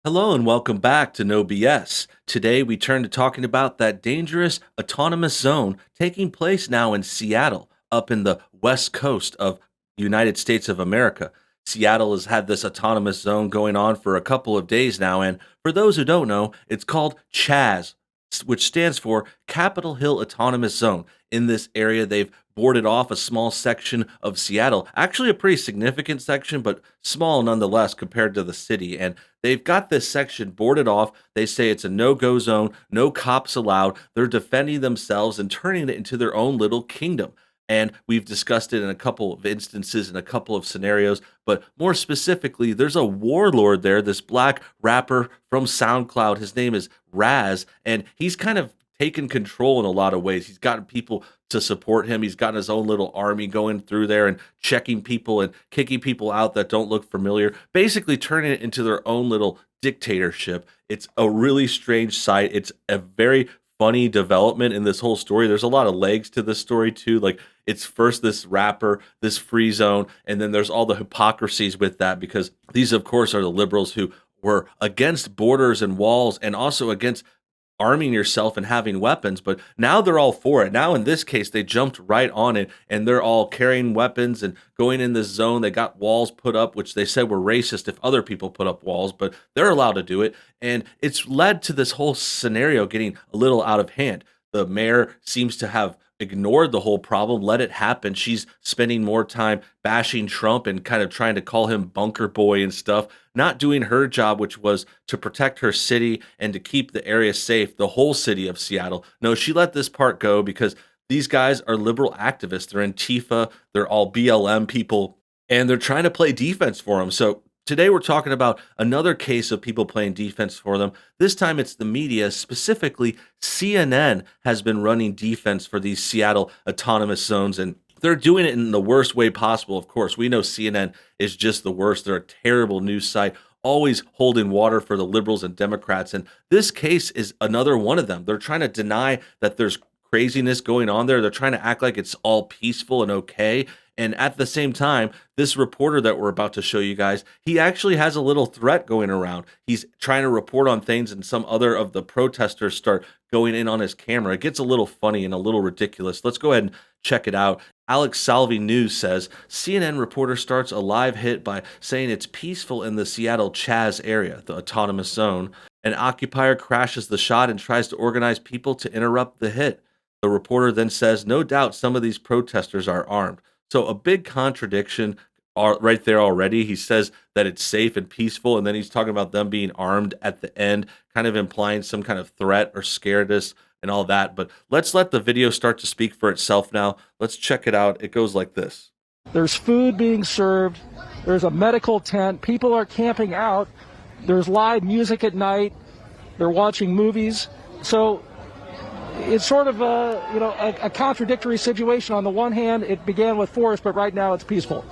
Hello and welcome back to NoBS. Today we turn to talking about that dangerous autonomous zone taking place now in Seattle, up in the west coast of the United States of America. Seattle has had this autonomous zone going on for a couple of days now, and for those who don't know, it's called CHAZ, which stands for Capitol Hill Autonomous Zone. In this area, they've boarded off a small section of Seattle, actually a pretty significant section, but small nonetheless compared to the city. And they've got this section boarded off. They say it's a no go zone, no cops allowed. They're defending themselves and turning it into their own little kingdom. And we've discussed it in a couple of instances, in a couple of scenarios. But more specifically, there's a warlord there, this black rapper from SoundCloud. His name is Raz, and he's kind of taken control in a lot of ways. He's gotten people to support him. He's gotten his own little army going through there and checking people and kicking people out that don't look familiar, basically turning it into their own little dictatorship. It's a really strange sight. It's a very funny development in this whole story. There's a lot of legs to this story too. Like it's first this rapper, this free zone, and then there's all the hypocrisies with that because these, of course, are the liberals who were against borders and walls and also against arming yourself and having weapons, but now they're all for it. Now, in this case, they jumped right on it and they're all carrying weapons and going in this zone. They got walls put up, which they said were racist if other people put up walls, but they're allowed to do it. And it's led to this whole scenario getting a little out of hand. The mayor seems to have ignored the whole problem, let it happen. She's spending more time bashing Trump and kind of trying to call him bunker boy and stuff, not doing her job, which was to protect her city and to keep the area safe, the whole city of Seattle. No, she let this part go because these guys are liberal activists. They're Antifa, they're all BLM people, and they're trying to play defense for them. So today we're talking about another case of people playing defense for them. This time it's the media, specifically CNN has been running defense for these Seattle autonomous zones, and they're doing it in the worst way possible. Of course, we know CNN is just the worst. They're a terrible news site, always holding water for the liberals and Democrats. And this case is another one of them. They're trying to deny that there's craziness going on there. They're trying to act like it's all peaceful and okay. And at the same time, this reporter that we're about to show you guys, he actually has a little threat going around. He's trying to report on things, and some other of the protesters start going in on his camera. It gets a little funny and a little ridiculous. Let's go ahead and check it out. Alex Salvi News says CNN reporter starts a live hit by saying it's peaceful in the Seattle CHAZ area, the autonomous zone. An occupier crashes the shot and tries to organize people to interrupt the hit. The reporter then says, no doubt some of these protesters are armed. So a big contradiction right there already. He says that it's safe and peaceful, and then he's talking about them being armed at the end, kind of implying some kind of threat or scaredness and all that. But let's let the video start to speak for itself now. Let's check it out. It goes like this. There's food being served. There's a medical tent. People are camping out. There's live music at night. They're watching movies. So it's sort of a contradictory situation. On the one hand, it began with force, but right now it's peaceful.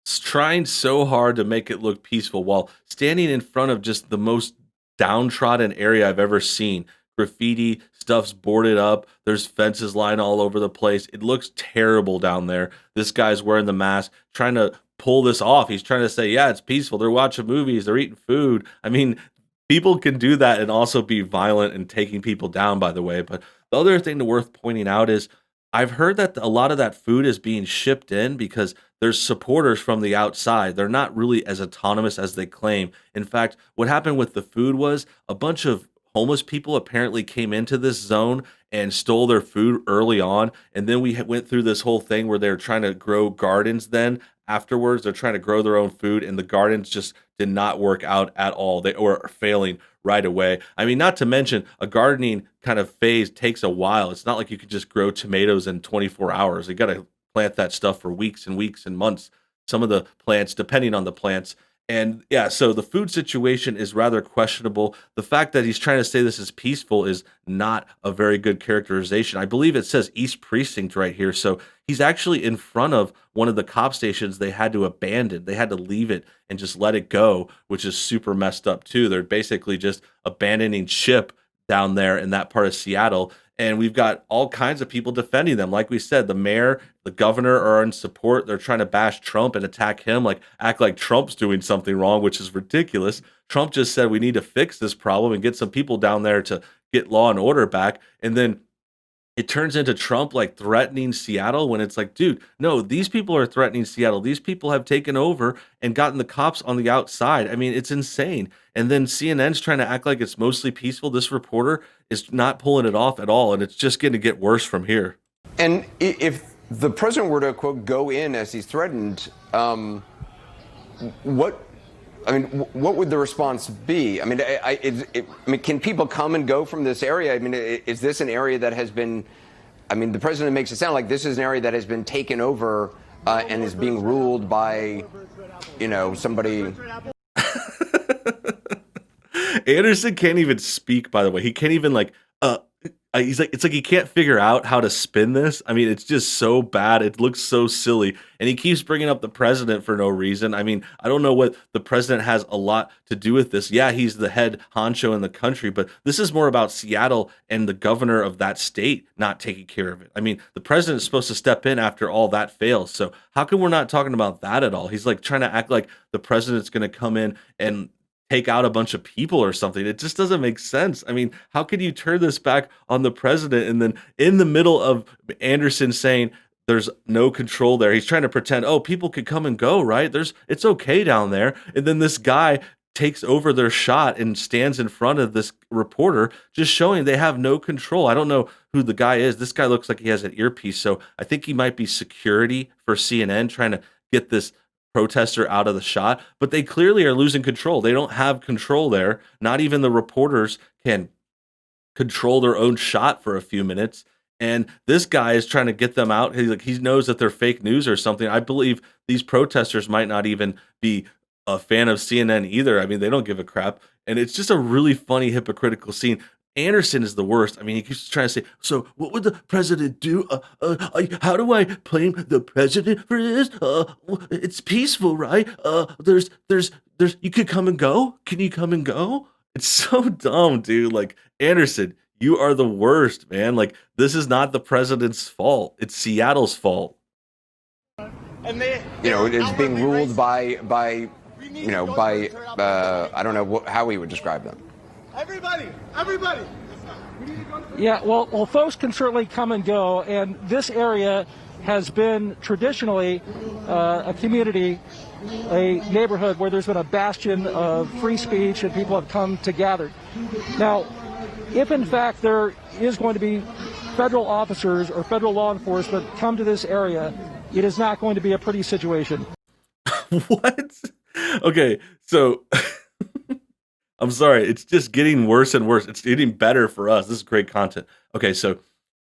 It's trying so hard to make it look peaceful while standing in front of just the most downtrodden area I've ever seen. Graffiti, stuff's boarded up, there's fences lying all over the place. It looks terrible down there. This guy's wearing the mask, trying to pull this off. He's trying to say, yeah, it's peaceful. They're watching movies, they're eating food. I mean, people can do that and also be violent and taking people down, by the way. But the other thing worth pointing out is I've heard that a lot of that food is being shipped in because there's supporters from the outside. They're not really as autonomous as they claim. In fact, what happened with the food was a bunch of homeless people apparently came into this zone and stole their food early on. And then we went through this whole thing where they're trying to grow gardens then afterwards. They're trying to grow their own food, and the gardens just did not work out at all. They were failing right away. I mean, not to mention a gardening kind of phase takes a while. It's not like you could just grow tomatoes in 24 hours. You got to plant that stuff for weeks and weeks and months. Some of the plants, depending on the plants. And yeah, so the food situation is rather questionable. The fact that he's trying to say this is peaceful is not a very good characterization. I believe it says East Precinct right here. So he's actually in front of one of the cop stations they had to abandon. They had to leave it and just let it go, which is super messed up too. They're basically just abandoning ship down there in that part of Seattle. And we've got all kinds of people defending them. Like we said, the mayor, the governor are in support. They're trying to bash Trump and attack him, like act like Trump's doing something wrong, which is ridiculous. Trump just said we need to fix this problem and get some people down there to get law and order back. And then it turns into Trump like threatening Seattle when it's like, dude, no, these people are threatening Seattle. These people have taken over and gotten the cops on the outside. I mean, it's insane. And then CNN's trying to act like it's mostly peaceful. This reporter is not pulling it off at all, and it's just going to get worse from here. And if the president were to, quote, go in as he's threatened, what would the response be? I mean, can people come and go from this area? I mean, is this an area that has been, I mean, the president makes it sound like this is an area that has been taken over and is being ruled by, you know, somebody. Anderson can't even speak, by the way. He can't even he's like, it's like he can't figure out how to spin this. I mean, it's just so bad. It looks so silly. And he keeps bringing up the president for no reason. I mean, I don't know what the president has a lot to do with this. Yeah, he's the head honcho in the country, but this is more about Seattle and the governor of that state not taking care of it. I mean, the president is supposed to step in after all that fails. So how come we're not talking about that at all? He's like trying to act like the president's going to come in and take out a bunch of people or something. It just doesn't make sense. I mean, how can you turn this back on the president? And then in the middle of Anderson saying there's no control there, he's trying to pretend, oh, people could come and go, right? It's okay down there. And then this guy takes over their shot and stands in front of this reporter, just showing they have no control. I don't know who the guy is. This guy looks like he has an earpiece. So I think he might be security for CNN trying to get this protester out of the shot, but they clearly are losing control. They don't have control there. Not even the reporters can control their own shot for a few minutes. And this guy is trying to get them out. He knows that they're fake news or something. I believe these protesters might not even be a fan of CNN either. I mean, they don't give a crap. And it's just a really funny, hypocritical scene. Anderson is the worst. I mean, he keeps trying to say, so what would the president do? How do I blame the president for this? It's peaceful, right? There's, you could come and go. Can you come and go? It's so dumb, dude. Like, Anderson, you are the worst, man. Like, this is not the president's fault. It's Seattle's fault. And it's being ruled by I don't know how we would describe them. Everybody! Yeah, well, folks can certainly come and go, and this area has been traditionally a community, a neighborhood where there's been a bastion of free speech and people have come to gather. Now, if in fact there is going to be federal officers or federal law enforcement come to this area, it is not going to be a pretty situation. What? Okay, so I'm sorry, it's just getting worse and worse. It's getting better for us. This is great content. Okay, so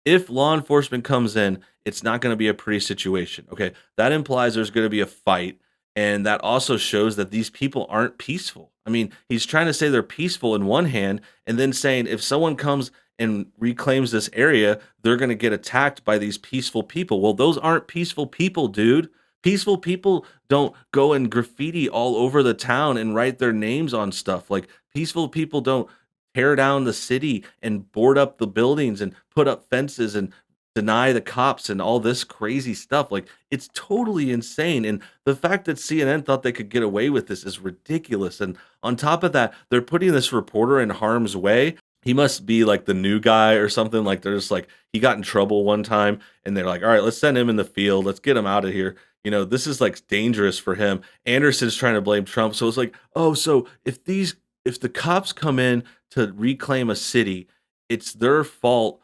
if law enforcement comes in, it's not going to be a pretty situation. Okay, that implies there's going to be a fight, and that also shows that these people aren't peaceful. I mean, he's trying to say they're peaceful in one hand, and then saying if someone comes and reclaims this area, they're going to get attacked by these peaceful people. Well, those aren't peaceful people, dude. Peaceful people don't go and graffiti all over the town and write their names on stuff. Like, peaceful people don't tear down the city and board up the buildings and put up fences and deny the cops and all this crazy stuff. Like, it's totally insane. And the fact that CNN thought they could get away with this is ridiculous. And on top of that, they're putting this reporter in harm's way. He must be like the new guy or something. Like, they're just like, he got in trouble one time and they're like, all right, let's send him in the field. Let's get him out of here. You know, this is like dangerous for him. Anderson's trying to blame Trump. So it's like, oh, so if the cops come in to reclaim a city, it's their fault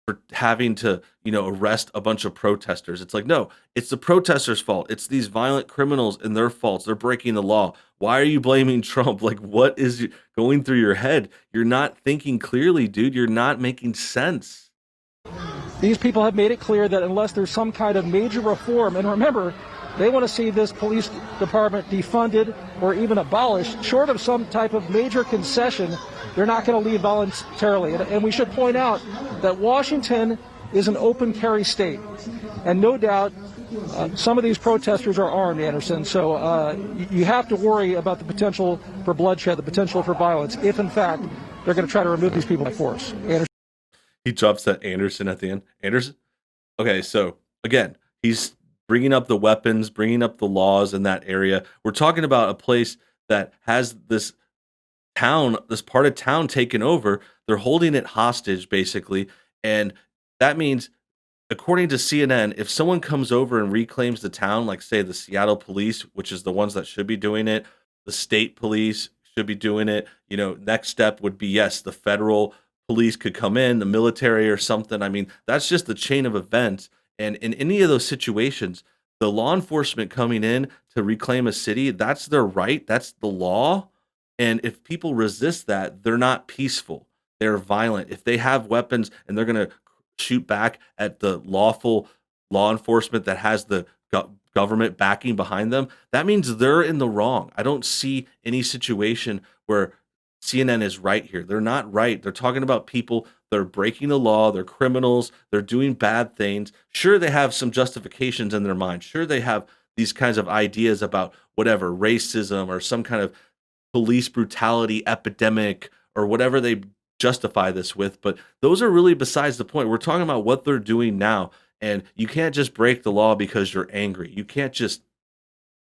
for having to, arrest a bunch of protesters. It's like, no, it's the protesters' fault. It's these violent criminals and their faults. They're breaking the law. Why are you blaming Trump? Like, what is going through your head? You're not thinking clearly, dude. You're not making sense. These people have made it clear that unless there's some kind of major reform, and remember, they want to see this police department defunded or even abolished, short of some type of major concession, they're not going to leave voluntarily. And we should point out that Washington is an open carry state. And no doubt, some of these protesters are armed, Anderson. So you have to worry about the potential for bloodshed, the potential for violence, if in fact they're going to try to remove these people by force. Anderson? He drops that Anderson at the end. Anderson? Okay, so again, he's bringing up the weapons, bringing up the laws in that area. We're talking about a place that has this part of town taken over. They're holding it hostage, basically. And that means, according to CNN, if someone comes over and reclaims the town, like say the Seattle police, which is the ones that should be doing it, the state police should be doing it. Next step would be yes, the federal police could come in, the military or something. I mean, that's just the chain of events. And in any of those situations, the law enforcement coming in to reclaim a city, that's their right, that's the law. And if people resist that, they're not peaceful. They're violent. If they have weapons and they're going to shoot back at the lawful law enforcement that has the government backing behind them, that means they're in the wrong. I don't see any situation where CNN is right here. They're not right. They're talking about people that are breaking the law, they're criminals, they're doing bad things. Sure, they have some justifications in their mind. Sure, they have these kinds of ideas about whatever, racism or some kind of police brutality epidemic or whatever they justify this with, but those are really besides the point. We're talking about what they're doing now, and you can't just break the law because you're angry. You can't just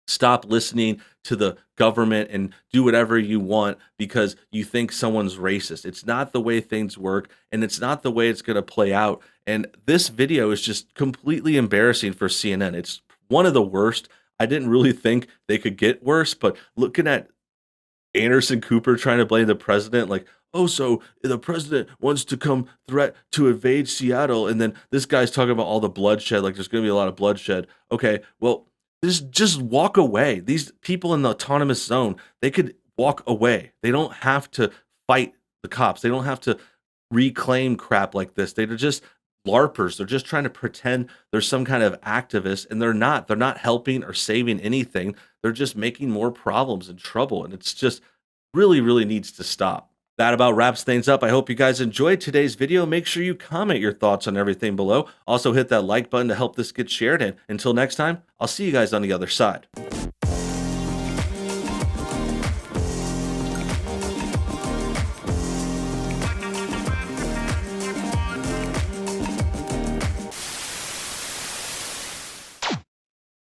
stop listening to the government and do whatever you want because you think someone's racist. It's not the way things work, and it's not the way it's going to play out. And this video is just completely embarrassing for CNN. It's one of the worst. I didn't really think they could get worse, but looking at Anderson Cooper trying to blame the president, like, oh, so the president wants to come threat to invade Seattle, and then this guy's talking about all the bloodshed, like there's going to be a lot of bloodshed. Okay, well, just walk away. These people in the autonomous zone, they could walk away. They don't have to fight the cops. They don't have to reclaim crap like this. They're just LARPers. They're just trying to pretend they're some kind of activist, and they're not. They're not helping or saving anything. They're just making more problems and trouble, and it's just really, really needs to stop. That about wraps things up. I hope you guys enjoyed today's video. Make sure you comment your thoughts on everything below. Also hit that like button to help this get shared, and until next time, I'll see you guys on the other side.